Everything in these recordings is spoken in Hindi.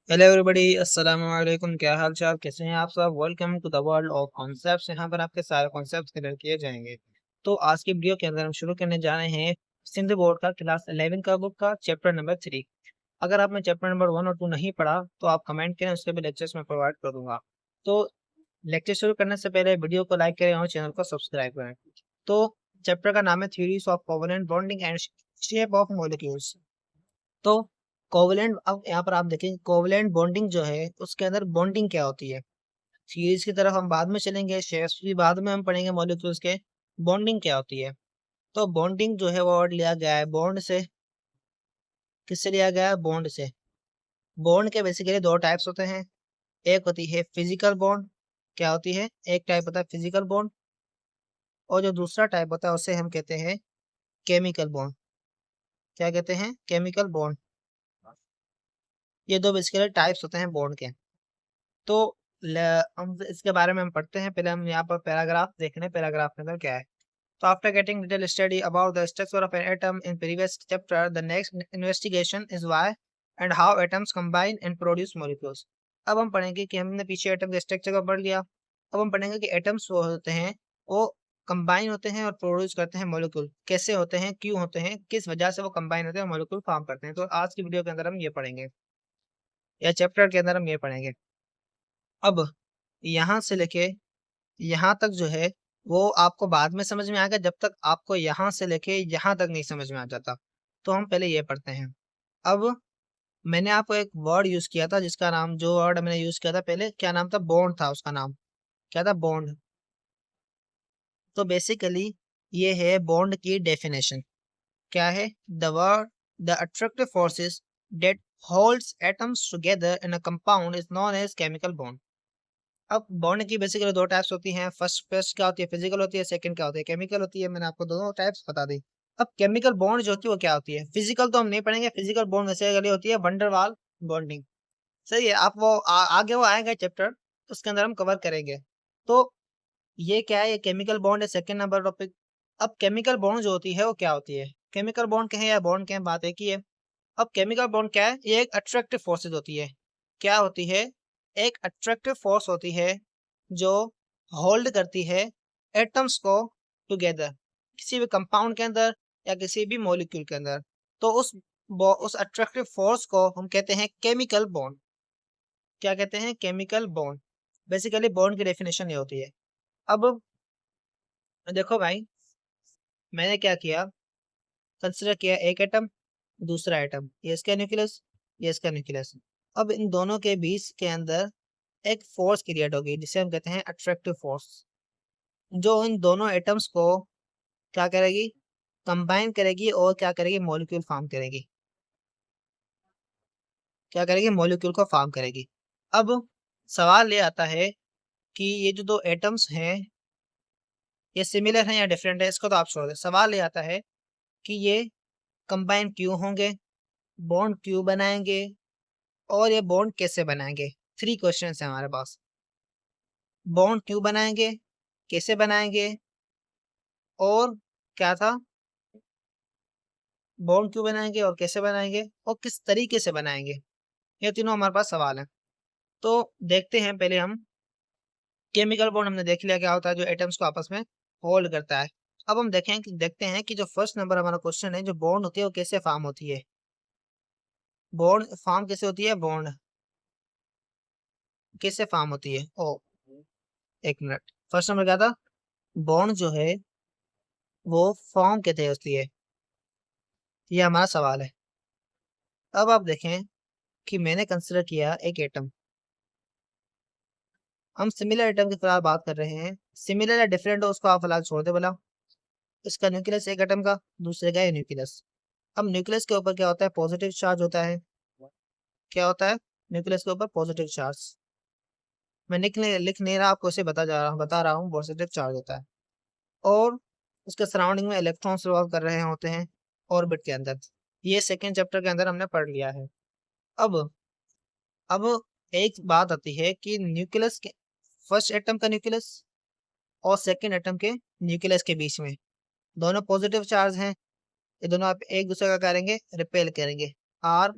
हेलो एवरीबॉडी, अस्सलाम वालेकुम। क्या हाल चाल, कैसे हैं आप सब। Welcome to the world of concepts. यहाँ पर आपके सारे कॉन्सेप्ट्स क्लियर किए जाएंगे। तो आज की वीडियो के अंदर हम शुरू करने जा रहे हैं सिंध बोर्ड का क्लास 11 का बुक का चैप्टर नंबर 3। अगर आपने चैप्टर नंबर 1 और 2 नहीं पढ़ा तो आप कमेंट करें, उसके भी लेक्चर्स में प्रोवाइड कर दूंगा। तो लेक्चर शुरू करने से पहले वीडियो को लाइक करें और चैनल को सब्सक्राइब करें। तो चैप्टर का नाम है theories of covalent bonding and shape of molecules. तो कोवलेंट, अब यहाँ पर आप देखें कोवलेंट बॉन्डिंग जो है उसके अंदर बॉन्डिंग क्या होती है। सीरीज की तरफ हम बाद में चलेंगे, शेयर्स भी बाद में हम पढ़ेंगे मॉलिक्यूल्स के। बॉन्डिंग क्या होती है, तो बॉन्डिंग जो है वो वर्ड लिया गया है बॉन्ड से। किससे लिया गया है? बॉन्ड से। बॉन्ड के बेसिकली दो टाइप्स होते हैं। एक होती है फिजिकल बॉन्ड। क्या होती है? एक टाइप होता है फिजिकल बॉन्ड, और जो दूसरा टाइप होता है उसे हम कहते हैं केमिकल बॉन्ड। क्या कहते हैं? Chemical bond. ये दो बेसिकली टाइप्स होते हैं बॉन्ड के। तो हम इसके बारे में हम पढ़ते हैं। पहले हम यहाँ पर पैराग्राफ देख रहे हैं, पैराग्राफ के अंदर क्या है। तो after getting detail study about the structure of an atom in previous chapter, the next investigation is why and how atoms combine and produce molecules. अब हम पढ़ेंगे कि हमने पीछे एटम के स्ट्रक्चर को पढ़ लिया। अब हम पढ़ेंगे कि एटम्स वो होते हैं, वो कंबाइन होते हैं और प्रोड्यूस करते हैं मॉलिक्यूल। कैसे होते हैं, क्यों होते हैं, किस वजह से वो कंबाइन होते हैं, मॉलिक्यूल फॉर्म करते हैं। तो आज की वीडियो के अंदर हम ये पढ़ेंगे, या चैप्टर के अंदर हम ये पढ़ेंगे। अब यहाँ से लेके यहाँ तक जो है वो आपको बाद में समझ में आएगा, जब तक आपको यहाँ से लेके यहाँ तक नहीं समझ में आ जाता। तो हम पहले ये पढ़ते हैं। अब मैंने आपको एक वर्ड यूज किया था, जिसका नाम, जो वर्ड मैंने यूज किया था पहले, क्या नाम था? बॉन्ड था। उसका नाम क्या था? बॉन्ड। तो बेसिकली ये है बॉन्ड की डेफिनेशन। क्या है? The word the attractive forces that holds atoms together in a compound is known as chemical bond। अब बॉन्ड की बेसिकली दो टाइप्स होती हैं। फर्स्ट फर्स्ट क्या होती है? फिजिकल होती है। सेकंड क्या होती है? केमिकल होती है। मैंने आपको दोनों टाइप्स बता दी। अब केमिकल बॉन्ड जो होती है वो क्या होती है? फिजिकल तो हम नहीं पढ़ेंगे। फिजिकल बॉन्ड बेसिकली होती है वंडरवाल बॉन्डिंग। सही है। आप वो आगे वो आएगा चैप्टर, उसके अंदर हम कवर करेंगे। तो ये क्या है? ये केमिकल बॉन्ड है, सेकंड नंबर टॉपिक। अब केमिकल बॉन्ड जो होती है वो क्या होती है? केमिकल बॉन्ड कहें या बॉन्ड कहें, बात एक ही है। अब केमिकल बॉन्ड क्या है? ये एक अट्रैक्टिव फोर्सेज होती है। क्या होती है? एक अट्रैक्टिव फोर्स होती है जो होल्ड करती है एटम्स को टुगेदर, किसी भी कंपाउंड के अंदर या किसी भी मॉलिक्यूल के अंदर। तो उस अट्रैक्टिव फोर्स को हम कहते हैं केमिकल बॉन्ड। क्या कहते हैं? Chemical bond. बेसिकली बॉन्ड की डेफिनेशन ये होती है। अब देखो भाई, मैंने क्या किया, कंसिडर किया एक एटम, दूसरा एटम, ये इसका न्यूक्लियस, ये इसका न्यूक्लियस। अब इन दोनों के बीच के अंदर एक फोर्स क्रिएट होगी जिसे हम कहते हैं अट्रैक्टिव फोर्स, जो इन दोनों एटम्स को क्या करेगी? कंबाइन करेगी और क्या करेगी? मॉलिक्यूल फॉर्म करेगी। क्या करेगी? मॉलिक्यूल को फॉर्म करेगी। अब सवाल ये आता है कि ये जो दो एटम्स हैं, ये सिमिलर हैं या डिफरेंट है, इसको तो आप छोड़ दें। सवाल ये आता है कि ये कंबाइन क्यों होंगे, बॉन्ड क्यों बनाएंगे, और ये बॉन्ड कैसे बनाएंगे। थ्री क्वेश्चन है हमारे पास। बॉन्ड क्यों बनाएंगे, कैसे बनाएंगे, और क्या था? बॉन्ड क्यों बनाएंगे और कैसे बनाएंगे और किस तरीके से बनाएंगे। ये तीनों हमारे पास सवाल हैं। तो देखते हैं पहले हम। केमिकल बॉन्ड हमने देख लिया क्या होता है, जो एटम्स को आपस में होल्ड करता है। अब हम देखते हैं कि जो फर्स्ट नंबर हमारा क्वेश्चन है, जो बॉन्ड होती है वो कैसे फॉर्म होती है। बॉन्ड फॉर्म कैसे होती है? बॉन्ड कैसे फॉर्म होती है? ओ, एक मिनट। फर्स्ट नंबर क्या था? बॉन्ड जो है वो फॉर्म कैसे होती है, ये हमारा सवाल है। अब आप देखें कि मैंने कंसिडर किया एक एटम। हम सिमिलर एटम की फिलहाल बात कर रहे हैं। सिमिलर या डिफरेंट हो उसको आप फिलहाल छोड़ दे बोला। इसका न्यूक्लियस एक एटम का, दूसरे का है न्यूक्लियस। अब न्यूक्लियस के ऊपर क्या होता है? पॉजिटिव चार्ज होता है। क्या होता है? न्यूक्लियस के ऊपर पॉजिटिव चार्ज। मैं लिख नहीं रहा, आपको इसे बता रहा हूँ। पॉजिटिव चार्ज होता है, और उसके सराउंडिंग में इलेक्ट्रॉन्स रिवॉल्व कर रहे होते हैं ऑर्बिट के अंदर। ये सेकेंड चैप्टर के अंदर हमने पढ़ लिया है। अब अब एक बात आती है कि न्यूक्लियस के, फर्स्ट एटम का न्यूक्लियस और सेकेंड एटम के न्यूक्लियस के बीच में दोनों पॉजिटिव चार्ज हैं। ये दोनों आप एक दूसरे का करेंगे, रिपेल करेंगे। आर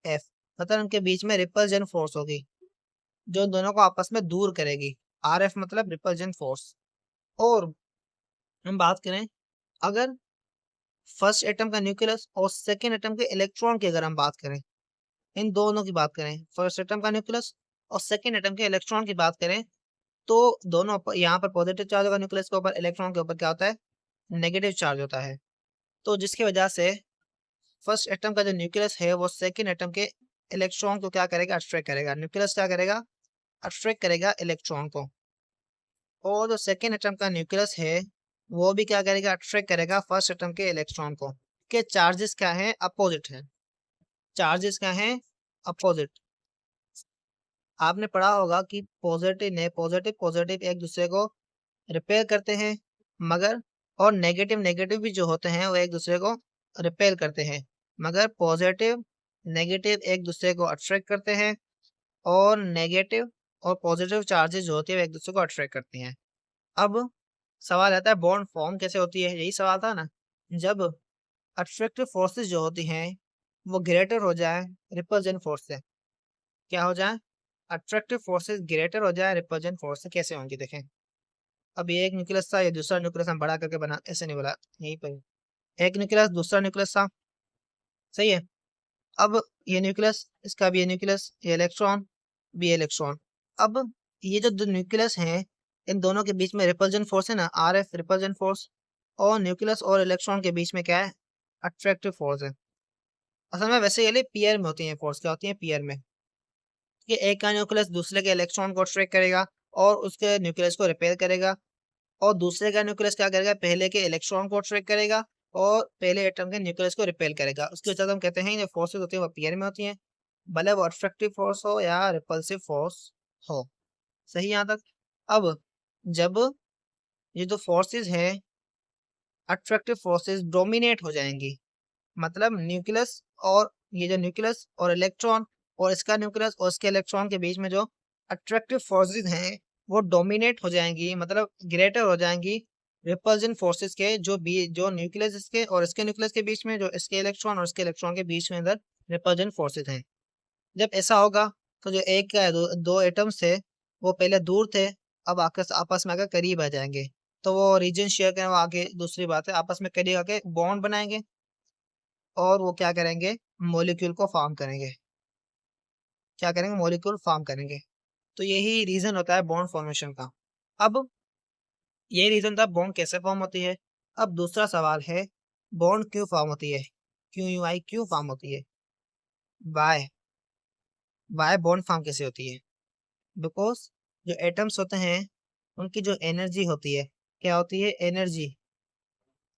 एफ, मतलब उनके बीच में रिपल्जन फोर्स होगी जो दोनों को आपस में दूर करेगी। RF मतलब रिपल्जन फोर्स। और हम बात करें अगर फर्स्ट एटम का न्यूक्लियस और सेकेंड एटम के इलेक्ट्रॉन की अगर हम बात करें, इन दोनों की बात करें, फर्स्ट एटम का न्यूक्लियस और सेकेंड एटम के इलेक्ट्रॉन की बात करें, तो दोनों यहाँ पर पॉजिटिव चार्ज होगा न्यूक्लियस के ऊपर, इलेक्ट्रॉन के ऊपर क्या होता है, नेगेटिव चार्ज होता है। तो जिसकी वजह से फर्स्ट एटम का जो न्यूक्लियस है वो सेकेंड एटम के इलेक्ट्रॉन को क्या करेगा, अट्रैक्ट करेगा। न्यूक्लियस क्या करेगा, अट्रैक्ट करेगा इलेक्ट्रॉन को। और जो सेकेंड एटम का न्यूक्लियस है वो भी क्या करेगा, अट्रैक्ट करेगा फर्स्ट एटम के इलेक्ट्रॉन को। के चार्जेस क्या है, अपोजिट है। चार्जेस क्या है, अपोजिट। आपने पढ़ा होगा कि पॉजिटिव ने पॉजिटिव पॉजिटिव एक दूसरे को रिपेल करते हैं, मगर और नेगेटिव नेगेटिव भी जो होते हैं वो एक दूसरे को रिपेल करते हैं, मगर पॉजिटिव नेगेटिव एक दूसरे को अट्रैक्ट करते हैं और नेगेटिव और पॉजिटिव चार्जेस जो होती है वो एक दूसरे को अट्रैक्ट करती हैं। अब सवाल आता है बॉन्ड फॉर्म कैसे होती है, यही सवाल था ना। जब अट्रैक्टिव फोर्सेस जो होती हैं वो ग्रेटर हो जाए रिपल्जन फोर्स से, क्या हो जाए, अट्रैक्टिव फोर्सेस ग्रेटर हो जाए रिपल्जन फोर्स से। कैसे होंगी देखें। अब ये एक न्यूक्लियस था, ये दूसरा न्यूक्लियस हम बड़ा करके बना, ऐसे नहीं बोला, यहीं पर एक न्यूक्लियस दूसरा न्यूक्लियस था, सही है। अब ये न्यूक्लियस, इसका भी ये न्यूक्लियस, ये इलेक्ट्रॉन भी इलेक्ट्रॉन। अब ये जो दो न्यूक्लियस हैं इन दोनों के बीच में रिपल्जन फोर्स है ना, RF रिपल्जन फोर्स, और न्यूक्लियस और इलेक्ट्रॉन के बीच में क्या है, अट्रैक्टिव फोर्स है। असल में वैसे ये पेयर में होती है फोर्स, क्या होती है, पेयर में। कि एक का न्यूक्लियस दूसरे के इलेक्ट्रॉन को अट्रैक्ट करेगा और उसके न्यूक्लियस को रिपेल करेगा, और दूसरे का न्यूक्लियस क्या करेगा, पहले के इलेक्ट्रॉन को अट्रैक्ट करेगा और पहले एटम के न्यूक्लियस को रिपेल करेगा। उसकी वजह से हम कहते हैं जो फोर्सेस होती है वो पेयर में होती हैं, भले वो अट्रैक्टिव फोर्स हो या रिपल्सिव फोर्स हो। सही यहाँ तक। अब जब ये जो फोर्सेस हैं अट्रैक्टिव फोर्सेस डोमिनेट हो जाएंगी, मतलब न्यूक्लियस और ये जो न्यूक्लियस और इलेक्ट्रॉन और इसका न्यूक्लियस और इसके इलेक्ट्रॉन के बीच में जो अट्रैक्टिव फोर्सेस हैं वो डोमिनेट हो जाएंगी, मतलब ग्रेटर हो जाएंगी रिपल्जन फोर्सेस के, जो न्यूक्लियस इसके और इसके न्यूक्लियस के बीच में, जो इसके इलेक्ट्रॉन और इसके इलेक्ट्रॉन के बीच में अंदर रिपल्जन फोर्सेस हैं। जब ऐसा होगा तो जो एक का दो एटम्स थे वो पहले दूर थे, अब आपस आपस में आकर करीब आ जाएंगे। तो वो रीजन शेयर करें, वो आगे दूसरी बात है, आपस में करीब आके बॉन्ड बनाएंगे और वो क्या करेंगे, मॉलिक्यूल को फॉर्म करेंगे। क्या करेंगे, मॉलिक्यूल फॉर्म करेंगे। तो यही रीजन होता है बॉन्ड फॉर्मेशन का। अब यही रीजन था बॉन्ड कैसे फॉर्म होती है। अब दूसरा सवाल है बॉन्ड क्यों फॉर्म होती है, क्यों क्यों फॉर्म होती है, वाई वाई बॉन्ड फॉर्म कैसे होती है। बिकॉज जो एटम्स होते हैं उनकी जो एनर्जी होती है, क्या होती है, एनर्जी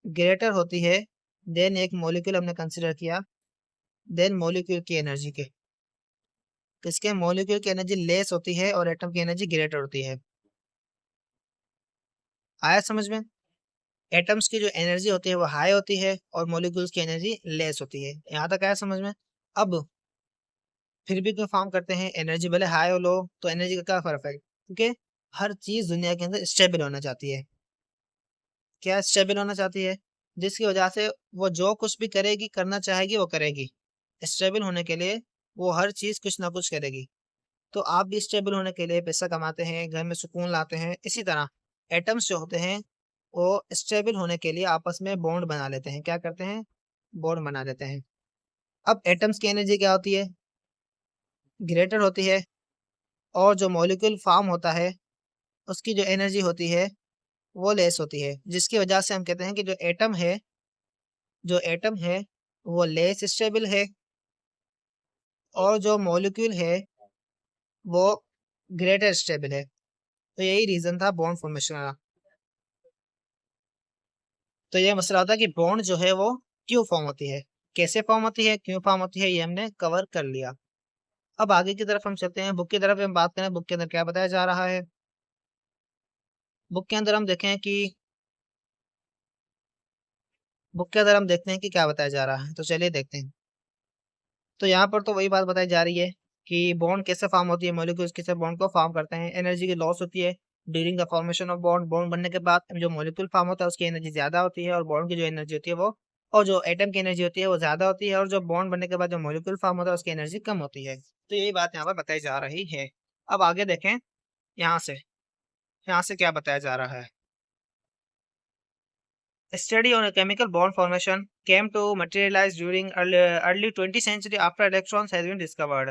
ग्रेटर होती है देन एक मॉलिक्यूल हमने कंसिडर किया, देन मॉलिक्यूल की एनर्जी के। किसके, मॉलिक्यूल की एनर्जी लेस होती है और एटम की एनर्जी ग्रेटर होती है। आया समझ में। एटम्स की जो एनर्जी होती है वो हाई होती है और मॉलिक्यूल्स की एनर्जी लेस होती है। यहाँ तक आया समझ में। अब फिर भी क्यों फॉर्म करते हैं, एनर्जी भले हाई हो लो तो एनर्जी का क्या फर्क है, क्योंकि हर चीज दुनिया के अंदर स्टेबल होना चाहती है। क्या स्टेबल होना चाहती है, जिसकी वजह से वो जो कुछ भी करेगी, करना चाहेगी वो करेगी। स्टेबल होने के लिए वो हर चीज कुछ ना कुछ करेगी। तो आप भी स्टेबल होने के लिए पैसा कमाते हैं, घर में सुकून लाते हैं। इसी तरह एटम्स जो होते हैं वो स्टेबल होने के लिए आपस में बॉन्ड बना लेते हैं। क्या करते हैं, बॉन्ड बना लेते हैं। अब एटम्स की एनर्जी क्या होती है, ग्रेटर होती है, और जो मॉलिक्यूल फॉर्म होता है उसकी जो एनर्जी होती है वो लेस होती है, जिसकी वजह से हम कहते हैं कि जो एटम है वो लेस स्टेबल है और जो मॉलिक्यूल है वो ग्रेटर स्टेबल है। तो यही रीजन था बॉन्ड फॉर्मेशन का। तो ये मसला होता है कि बॉन्ड जो है वो क्यों फॉर्म होती है, कैसे फॉर्म होती है, क्यों फॉर्म होती है, ये हमने कवर कर लिया। अब आगे की तरफ हम चलते हैं, बुक की तरफ हम बात करें बुक के अंदर क्या बताया जा रहा है। बुक के अंदर हम देखें कि बुक के अंदर हम देखते हैं कि क्या बताया जा रहा है, तो चलिए देखते हैं। तो यहाँ पर तो वही बात बताई जा रही है कि बॉन्ड कैसे फॉर्म होती है, मॉलिक्यूल्स कैसे बॉन्ड को फॉर्म करते हैं। एनर्जी की लॉस होती है during the formation of bond. Bond बनने के बाद जो मॉलिक्यूल फॉर्म होता है उसकी एनर्जी ज्यादा होती है और बॉन्ड की जो एनर्जी होती है वो और जो एटम की एनर्जी होती है वो ज़्यादा होती है, और जो बॉन्ड बनने के बाद जो मॉलिक्यूल फॉर्म होता है उसकी एनर्जी कम होती है। तो यही बात यहाँ पर बताई जा रही है। अब आगे देखें यहाँ से, क्या बताया जा रहा है। Study on a chemical bond formation came to materialize during early 20th century after electrons has been discovered.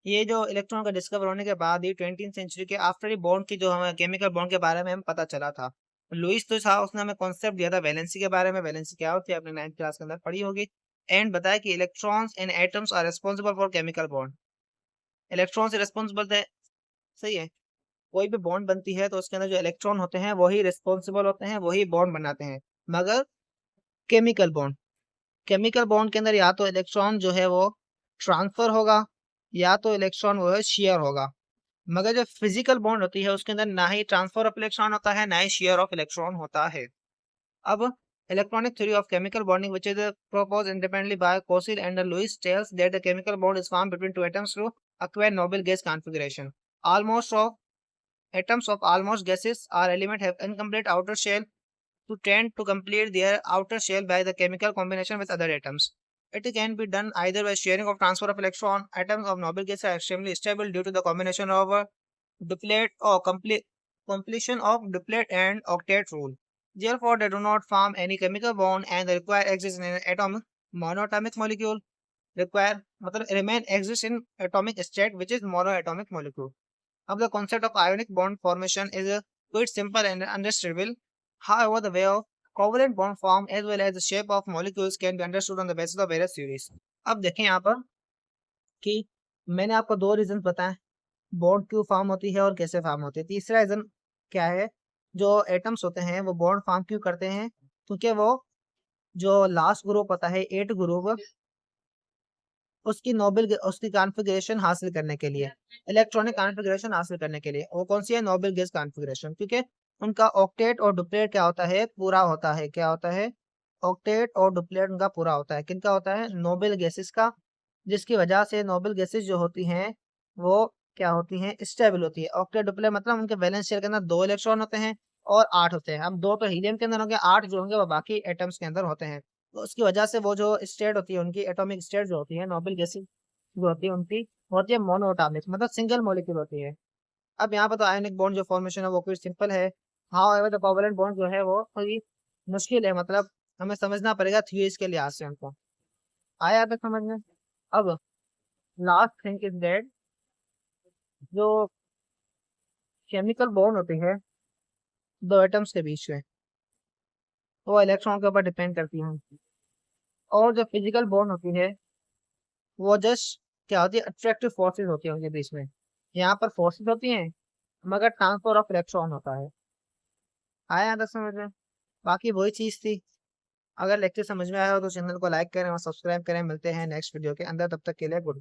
ये जो इलेक्ट्रॉन का डिस्कवर होने के बाद ही 20th सेंचुरी के आफ्टर ही बॉन्ड की जो हमें केमिकल बॉन्ड के बारे में हमें पता चला था। लुइस तो था, उसने हमें कॉन्सेप्ट दिया था वैलेंसी के बारे में। वैलेंसी क्या होती है आपने 9th क्लास के अंदर पढ़ी होगी। एंड बताया कि electrons and atoms are responsible for chemical bond. Electron से रिस्पॉन्सिबल थे, सही है। कोई भी बॉन्ड बनती है तो उसके अंदर जो इलेक्ट्रॉन होते हैं वही रिस्पॉन्सिबल होते हैं, वही बॉन्ड बनाते हैं। मगर केमिकल बॉन्ड, के अंदर या तो इलेक्ट्रॉन जो है वो ट्रांसफर होगा, या तो इलेक्ट्रॉन वो है शेयर होगा। मगर जो फिजिकल बॉन्ड होती है उसके अंदर ना ही ट्रांसफर ऑफ इलेक्ट्रॉन होता है, ना ही शेयर ऑफ इलेक्ट्रॉन होता है। अब electronic theory of chemical bonding which is proposed independently by Cosil and Lewis tells that the chemical bond is formed between two atoms to acquire noble gas configuration. Almost of atoms of almost gases or element have incomplete outer shell to tend to complete their outer shell by the chemical combination with other atoms. It can be done either by sharing or transfer of electron. Atoms of noble gas are extremely stable due to the combination of duplet or completion of duplet and octet rule. Therefore, they do not form any chemical bond and they require exist in an atomic monoatomic molecule. Require मतलब remain exist in atomic state which is monoatomic molecule. Now the concept of ionic bond formation is quite simple and understandable. However, the way of covalent bond form as well as the shape of molecules can be understood on the basis of various theories. अब देखें यहाँ पर कि मैंने आपको दो रीजन बताए बॉन्ड क्यों फॉर्म होती है और कैसे फॉर्म होती है। तीसरा रीजन क्या है, जो एटम्स होते हैं वो बॉन्ड फॉर्म क्यों करते हैं, क्योंकि वो जो लास्ट ग्रुप होता है 8 ग्रुप, उसकी कॉन्फ़िगरेशन हासिल करने के लिए, इलेक्ट्रॉनिक कॉन्फ़िगरेशन हासिल करने के लिए, वो कौन सी है, नोबेल गैस कॉन्फ़िगरेशन। क्योंकि उनका ऑक्टेट और डुप्लेट क्या होता है, पूरा होता है। क्या होता है, ऑक्टेट और डुप्लेट उनका पूरा होता है। किनका होता है, नोबेल गैसेस का। जिसकी वजह से नोबेल गैसेस जो होती हैं वो क्या होती हैं, स्टेबल होती है। ऑक्टेट डुप्लेट मतलब उनके वैलेंस शेल के अंदर 2 इलेक्ट्रॉन होते हैं और 8 होते हैं। अब 2 तो हीलियम के अंदर होंगे, 8 जो होंगे वो बाकी एटम्स के अंदर होते हैं। तो उसकी वजह से वो जो स्टेट होती है उनकी एटॉमिक स्टेट जो होती है नोबेल गैसेस जो होती है उनकी होती है मोनोएटॉमिक, मतलब सिंगल मॉलिक्यूल होती है। अब यहाँ पर तो आयनिक बॉन्ड जो फॉर्मेशन है वो कुछ सिंपल है। हाउएवर द कोवैलेंट बॉन्ड जो है वो थोड़ी मुश्किल है, मतलब हमें समझना पड़ेगा थ्योरीज के लिहाज से हमको। आया तक समझ में। अब लास्ट थिंग इज दैट जो केमिकल बॉन्ड होती है दो एटम्स के बीच में वो इलेक्ट्रॉन के ऊपर डिपेंड करती हैं, और जो फिजिकल बॉन्ड होती है वो जस्ट क्या होती है, अट्रैक्टिव फोर्सेस होती है उनके बीच में। यहाँ पर फोर्सेस होती हैं मगर ट्रांसफर ऑफ इलेक्ट्रॉन होता है। आया यहाँ तक समझ में। बाकी वही चीज़ थी। अगर लेक्चर समझ में आया हो तो चैनल को लाइक करें और सब्सक्राइब करें। मिलते हैं नेक्स्ट वीडियो के अंदर, तब तक के लिए गुड।